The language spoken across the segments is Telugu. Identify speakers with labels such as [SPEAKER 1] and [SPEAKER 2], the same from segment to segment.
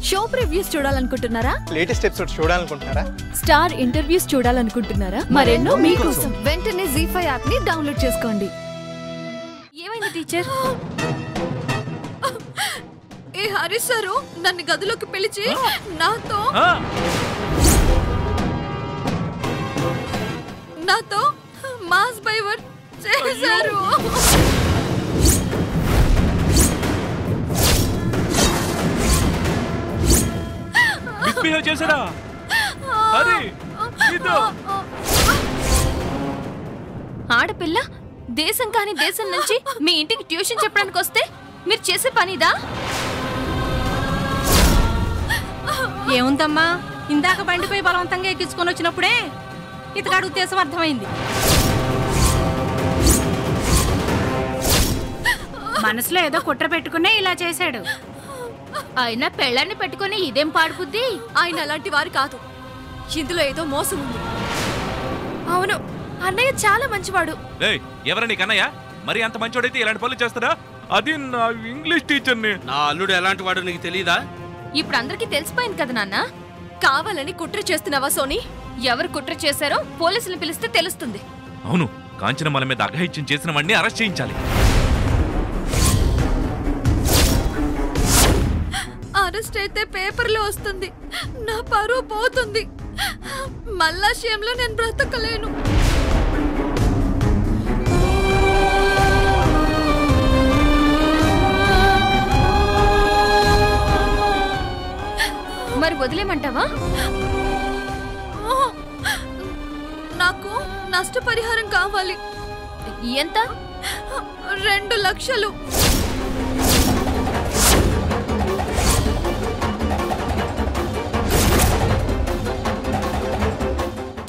[SPEAKER 1] షో ప్రివ్యూస్ చూడాలనుకుంటున్నారా?
[SPEAKER 2] లేటెస్ట్ ఎపిసోడ్స్ చూడాలనుకుంటున్నారా?
[SPEAKER 1] స్టార్ ఇంటర్వ్యూస్ చూడాలనుకుంటున్నారా? మరెన్నో మీకోసం వెంటనే ZEE5 యాప్ ని డౌన్లోడ్ చేసుకోండి. ఏమైంది టీచర్? ఏ హరీష్ సారు నన్ను గదిలోకి పిలిచి నాతో మాస్ బైవర్ చేశారు. ఆడపిల్ల దేశం కాని దేశం నుంచి మీ ఇంటికి ట్యూషన్ చెప్పడానికి వస్తే మీరు చేసే పనిదా?
[SPEAKER 3] ఏముందమ్మా, ఇందాక బండిపై బలవంతంగా ఎక్కించుకొని వచ్చినప్పుడే ఇతగాడు ఉద్దేశం అర్థమైంది. మనసులో ఏదో కుట్ర పెట్టుకునే ఇలా చేశాడు.
[SPEAKER 1] ఆయన పెళ్ళాన్ని పెట్టుకుని ఇదేం పాడుపుద్ది? ఆయన అలాంటి వారు కాదు, ఇందులో ఏదో మోసం ఉంది. అవును, అన్నయ్య చాలా మంచివాడు.
[SPEAKER 4] ఎవరని కన్నయ్య? మరి అంత మంచోడైతే ఇలాంటి పనులు చేస్తారా? అది నా ఇంగ్లీష్ టీచర్ని.
[SPEAKER 5] నా అల్లుడు ఎలాంటి వాడు నీకు తెలీదా?
[SPEAKER 1] ఇప్పుడు అందరికీ తెలిసిపోయింది కదా నాన్న. కావాలని కుట్ర చేస్తున్నావా సోని? ఎవరు కుట్ర చేశారో పోలీసులు పిలిస్తే తెలుస్తుంది.
[SPEAKER 4] అవును, కాంచనమాల మీద అఘాయిత్యం చేసిన వాడిని అరెస్ట్ చేయించాలి.
[SPEAKER 1] అరెస్ట్ అయితే పేపర్లో వస్తుంది, నా పరువు పోతుంది. మల్లాశయంలో నేను బ్రతకలేను. మరి వదిలేమంటావా? నాకు నష్టపరిహారం కావాలి. ఎంత? 2 లక్షలు.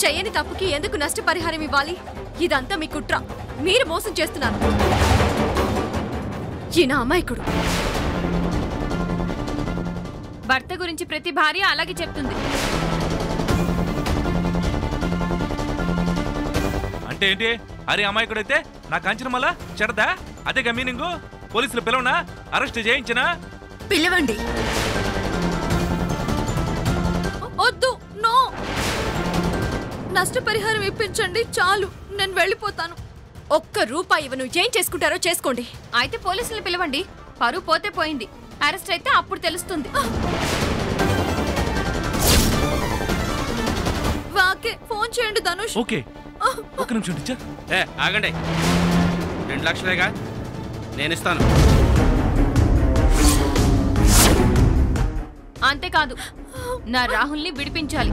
[SPEAKER 1] చేయని తప్పుకి ఎందుకు నష్టపరిహారం ఇవ్వాలి? ఇదంతా మీ కుట్ర, మీరు మోసం చేస్తున్నారు. ఈయన అమాయకుడు. భర్త గురించి ప్రతి భార్య అలాగే చెప్తుంది.
[SPEAKER 4] అంటే ఏంటి? హరి అమాయకుడైతే నా కాంచనమాల చెడదా? అదేగా మీనింగ్? పోలీసులు పిలవనా? అరెస్ట్ చేయించనా?
[SPEAKER 1] పిలవండి. వద్దు, నో. నష్టపరిహారం ఇప్పించండి చాలు, నేను వెళ్ళిపోతాను. ₹1 ఇవ్వను. ఏం చేసుకుంటారో చేసుకోండి. అయితే పోలీసులు పిలవండి. పరువు పోతే పోయింది, అరెస్ట్ అయితే అప్పుడు తెలుస్తుంది. వాకే ఫోన్ చేయండి ధనుష్.
[SPEAKER 4] ఓకే, ఒక నిమిషం టీచర్.
[SPEAKER 5] ఆగండి, 2 లక్షలేగా, నేను ఇస్తాను.
[SPEAKER 1] అంతేకాదు, నా రాహుల్ని విడిపించాలి.